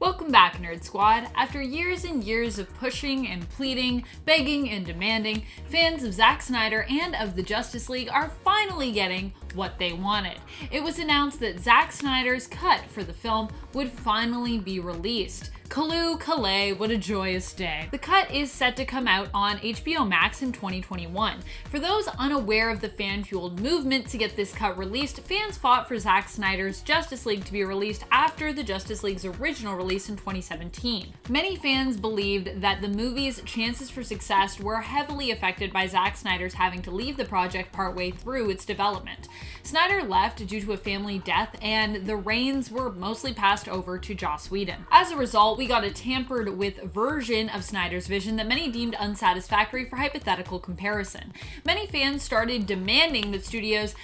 Welcome back, Nerd Squad. After years and years of pushing and pleading, begging and demanding, fans of Zack Snyder and of the Justice League are finally getting what they wanted. It was announced that Zack Snyder's cut for the film would finally be released. Calais, what a joyous day. The cut is set to come out on HBO Max in 2021. For those unaware of the fan-fueled movement to get this cut released, fans fought for Zack Snyder's Justice League to be released after the Justice League's original release in 2017. Many fans believed that the movie's chances for success were heavily affected by Zack Snyder's having to leave the project partway through its development. Snyder left due to a family death, and the reins were mostly passed over to Joss Whedon. As a result, we got a tampered with version of Snyder's vision that many deemed unsatisfactory for hypothetical comparison. Many fans started demanding that studios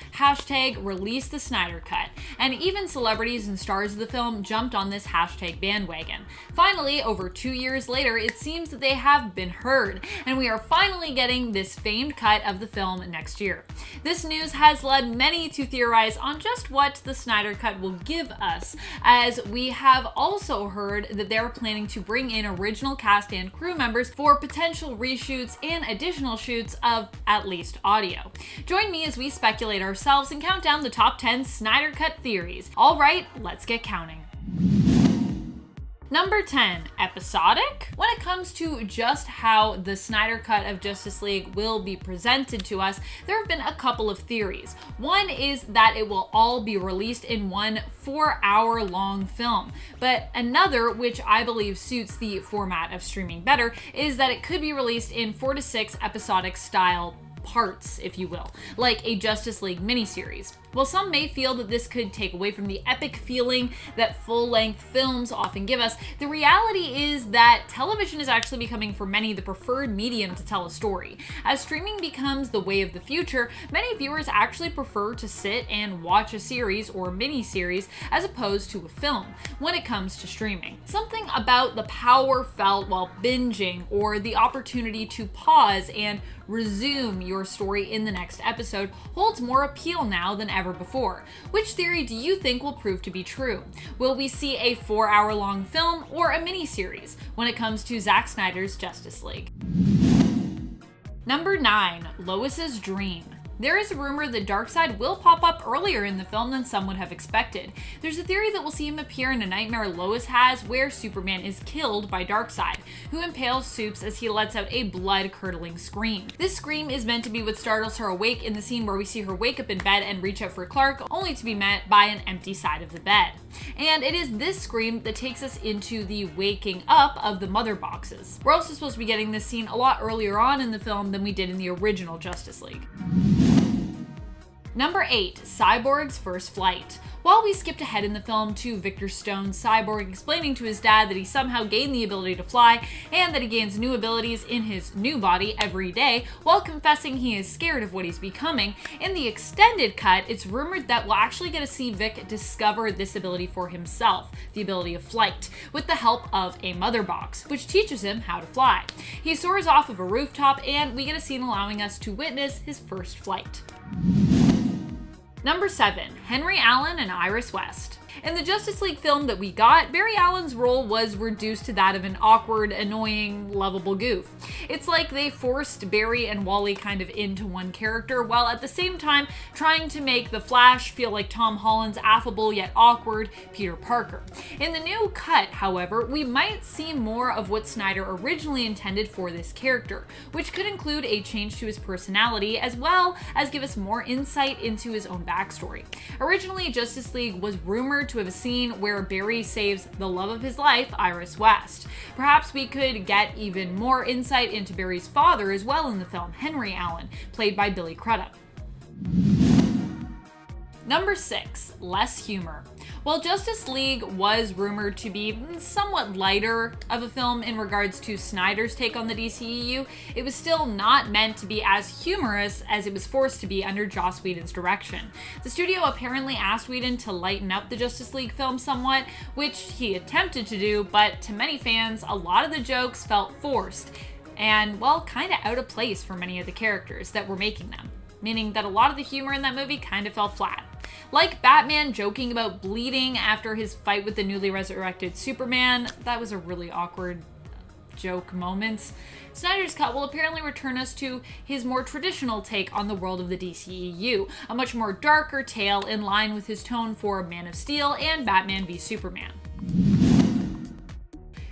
#release the Snyder Cut, and even celebrities and stars of the film jumped on this hashtag bandwagon. Finally, over 2 years later, it seems that they have been heard, and we are finally getting this famed cut of the film next year. This news has led many to theorize on just what the Snyder Cut will give us, as we have also heard that they are planning to bring in original cast and crew members for potential reshoots and additional shoots of at least audio. Join me as we speculate ourselves and count down the top 10 Snyder Cut theories. All right, let's get counting. Number 10, episodic? When it comes to just how the Snyder Cut of Justice League will be presented to us, there have been a couple of theories. One is that it will all be released in one 4-hour-long film, but another, which I believe suits the format of streaming better, is that it could be released in 4 to 6 episodic style parts, if you will, like a Justice League miniseries. While some may feel that this could take away from the epic feeling that full-length films often give us, the reality is that television is actually becoming for many the preferred medium to tell a story. As streaming becomes the way of the future, many viewers actually prefer to sit and watch a series or miniseries as opposed to a film when it comes to streaming. Something about the power felt while binging, or the opportunity to pause and resume your story in the next episode, holds more appeal now than ever before. Which theory do you think will prove to be true? Will we see a 4-hour-long film or a miniseries when it comes to Zack Snyder's Justice League? Number 9, Lois's dream. There is a rumor that Darkseid will pop up earlier in the film than some would have expected. There's a theory that we'll see him appear in a nightmare Lois has where Superman is killed by Darkseid, who impales Supes as he lets out a blood-curdling scream. This scream is meant to be what startles her awake in the scene where we see her wake up in bed and reach out for Clark, only to be met by an empty side of the bed. And it is this scream that takes us into the waking up of the mother boxes. We're also supposed to be getting this scene a lot earlier on in the film than we did in the original Justice League. Number 8, Cyborg's first flight. While we skipped ahead in the film to Victor Stone's Cyborg explaining to his dad that he somehow gained the ability to fly and that he gains new abilities in his new body every day, while confessing he is scared of what he's becoming, in the extended cut, it's rumored that we'll actually get to see Vic discover this ability for himself, the ability of flight, with the help of a mother box, which teaches him how to fly. He soars off of a rooftop, and we get a scene allowing us to witness his first flight. Number 7, Henry Allen and Iris West. In the Justice League film that we got, Barry Allen's role was reduced to that of an awkward, annoying, lovable goof. It's like they forced Barry and Wally kind of into one character, while at the same time trying to make the Flash feel like Tom Holland's affable yet awkward Peter Parker. In the new cut, however, we might see more of what Snyder originally intended for this character, which could include a change to his personality, as well as give us more insight into his own backstory. Originally, Justice League was rumored to have a scene where Barry saves the love of his life, Iris West. Perhaps we could get even more insight into Barry's father as well in the film, Henry Allen, played by Billy Crudup. Number 6, less humor. While Justice League was rumored to be somewhat lighter of a film in regards to Snyder's take on the DCEU, it was still not meant to be as humorous as it was forced to be under Joss Whedon's direction. The studio apparently asked Whedon to lighten up the Justice League film somewhat, which he attempted to do, but to many fans, a lot of the jokes felt forced and, well, kind of out of place for many of the characters that were making them, meaning that a lot of the humor in that movie kind of fell flat. Like Batman joking about bleeding after his fight with the newly resurrected Superman, that was a really awkward joke moment. Snyder's Cut will apparently return us to his more traditional take on the world of the DCEU, a much more darker tale in line with his tone for Man of Steel and Batman v Superman.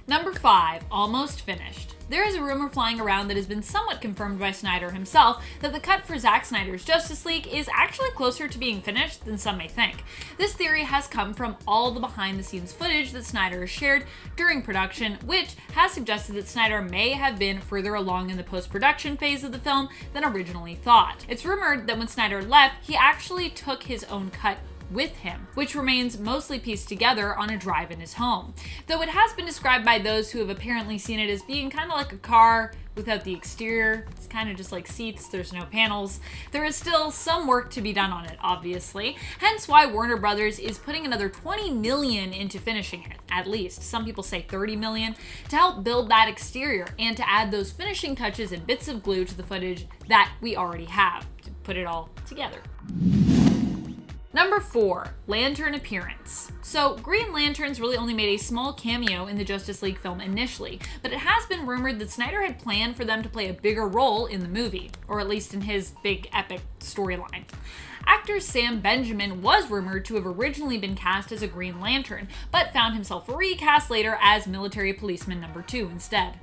Number 5, almost finished. There is a rumor flying around that has been somewhat confirmed by Snyder himself that the cut for Zack Snyder's Justice League is actually closer to being finished than some may think. This theory has come from all the behind-the-scenes footage that Snyder has shared during production, which has suggested that Snyder may have been further along in the post-production phase of the film than originally thought. It's rumored that when Snyder left, he actually took his own cut with him, which remains mostly pieced together on a drive in his home. Though it has been described by those who have apparently seen it as being kind of like a car without the exterior. It's kind of just like seats, there's no panels. There is still some work to be done on it, obviously, hence why Warner Brothers is putting another $20 million into finishing it, at least. Some people say $30 million, to help build that exterior and to add those finishing touches and bits of glue to the footage that we already have, to put it all together. Number 4, Lantern appearance. So, Green Lantern's really only made a small cameo in the Justice League film initially, but it has been rumored that Snyder had planned for them to play a bigger role in the movie, or at least in his big epic storyline. Actor Sam Benjamin was rumored to have originally been cast as a Green Lantern, but found himself recast later as Military Policeman number 2 instead.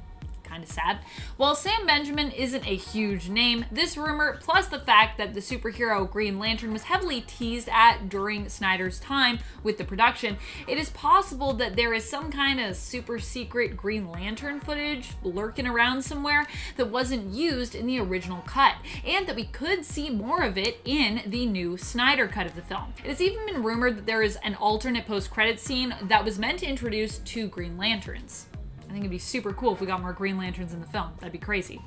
Kind of sad. While Sam Benjamin isn't a huge name, this rumor, plus the fact that the superhero Green Lantern was heavily teased at during Snyder's time with the production, it is possible that there is some kind of super secret Green Lantern footage lurking around somewhere that wasn't used in the original cut, and that we could see more of it in the new Snyder cut of the film. It has even been rumored that there is an alternate post-credit scene that was meant to introduce 2 Green Lanterns. I think it'd be super cool if we got more Green Lanterns in the film. That'd be crazy.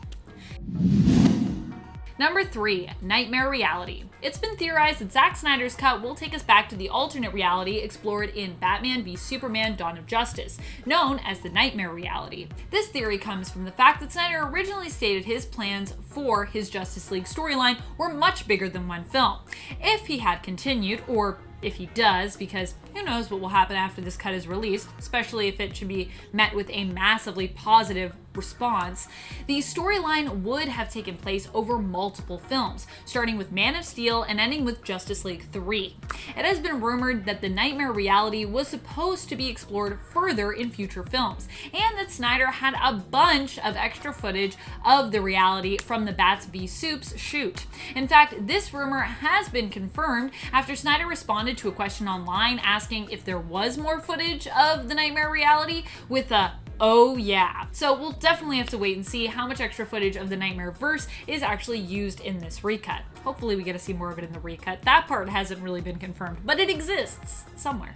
Number 3, Nightmare Reality. It's been theorized that Zack Snyder's cut will take us back to the alternate reality explored in Batman v Superman: Dawn of Justice, known as the Nightmare Reality. This theory comes from the fact that Snyder originally stated his plans for his Justice League storyline were much bigger than one film. If he had continued, or if he does, because who knows what will happen after this cut is released, especially if it should be met with a massively positive response, the storyline would have taken place over multiple films, starting with Man of Steel and ending with Justice League 3. It has been rumored that the Nightmare Reality was supposed to be explored further in future films, and that Snyder had a bunch of extra footage of the reality from the Bats v Supes shoot. In fact, this rumor has been confirmed after Snyder responded to a question online asking if there was more footage of the Nightmare Reality with a "oh yeah." So we'll definitely have to wait and see how much extra footage of the Nightmare verse is actually used in this recut. Hopefully we get to see more of it in the recut. That part hasn't really been confirmed, but it exists somewhere.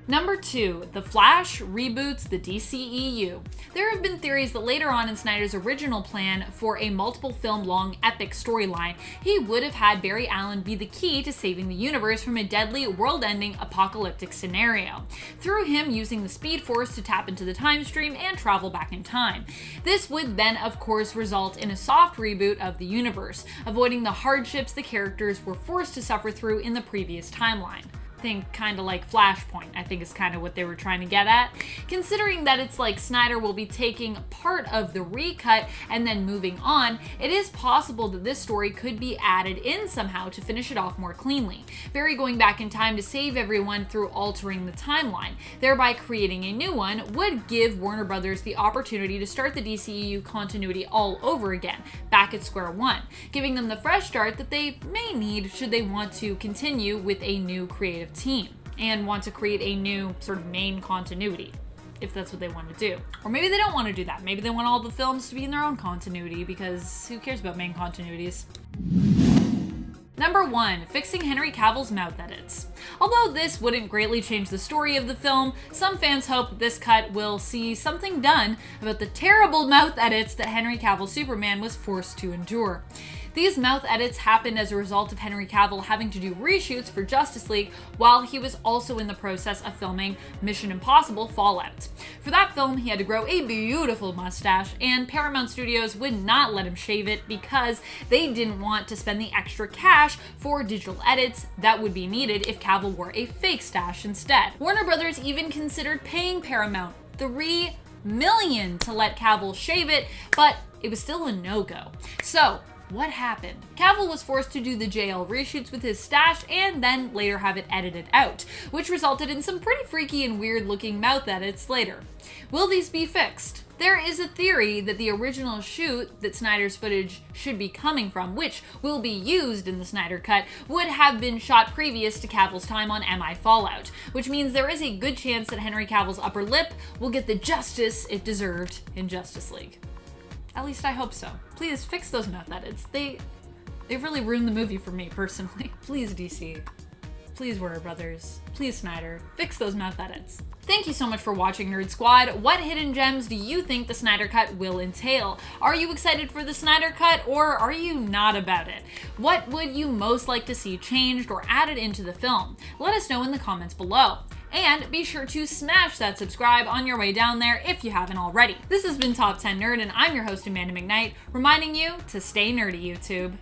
Number 2, The Flash reboots the DCEU. There have been theories that later on in Snyder's original plan for a multiple film long epic storyline, he would have had Barry Allen be the key to saving the universe from a deadly world-ending apocalyptic scenario, through him using the Speed Force to tap into the time stream and travel back in time. This would then of course result in a soft reboot of the universe, avoiding the hardships the characters were forced to suffer through in the previous timeline. Think kind of like Flashpoint, I think is kind of what they were trying to get at. Considering that it's like Snyder will be taking part of the recut and then moving on, it is possible that this story could be added in somehow to finish it off more cleanly. Barry going back in time to save everyone through altering the timeline, thereby creating a new one, would give Warner Brothers the opportunity to start the DCEU continuity all over again, back at square one, giving them the fresh start that they may need should they want to continue with a new creative team and want to create a new sort of main continuity, if that's what they want to do. Or maybe they don't want to do that. Maybe they want all the films to be in their own continuity, because who cares about main continuities? Number 1, fixing Henry Cavill's mouth edits. Although this wouldn't greatly change the story of the film, some fans hope that this cut will see something done about the terrible mouth edits that Henry Cavill's Superman was forced to endure. These mouth edits happened as a result of Henry Cavill having to do reshoots for Justice League while he was also in the process of filming Mission Impossible Fallout. For that film, he had to grow a beautiful mustache, and Paramount Studios would not let him shave it because they didn't want to spend the extra cash for digital edits that would be needed if Cavill wore a fake stash instead. Warner Brothers even considered paying Paramount $3 million to let Cavill shave it, but it was still a no-go. So, what happened? Cavill was forced to do the JL reshoots with his stash and then later have it edited out, which resulted in some pretty freaky and weird looking mouth edits later. Will these be fixed? There is a theory that the original shoot that Snyder's footage should be coming from, which will be used in the Snyder Cut, would have been shot previous to Cavill's time on MI Fallout, which means there is a good chance that Henry Cavill's upper lip will get the justice it deserved in Justice League. At least I hope so. Please fix those mouth edits. They really ruined the movie for me personally. Please DC. Please Warner Brothers. Please Snyder. Fix those mouth edits. Thank you so much for watching, Nerd Squad. What hidden gems do you think the Snyder Cut will entail? Are you excited for the Snyder Cut, or are you not about it? What would you most like to see changed or added into the film? Let us know in the comments below. And be sure to smash that subscribe on your way down there if you haven't already. This has been Top 10 Nerd, and I'm your host, Amanda McKnight, reminding you to stay nerdy, YouTube.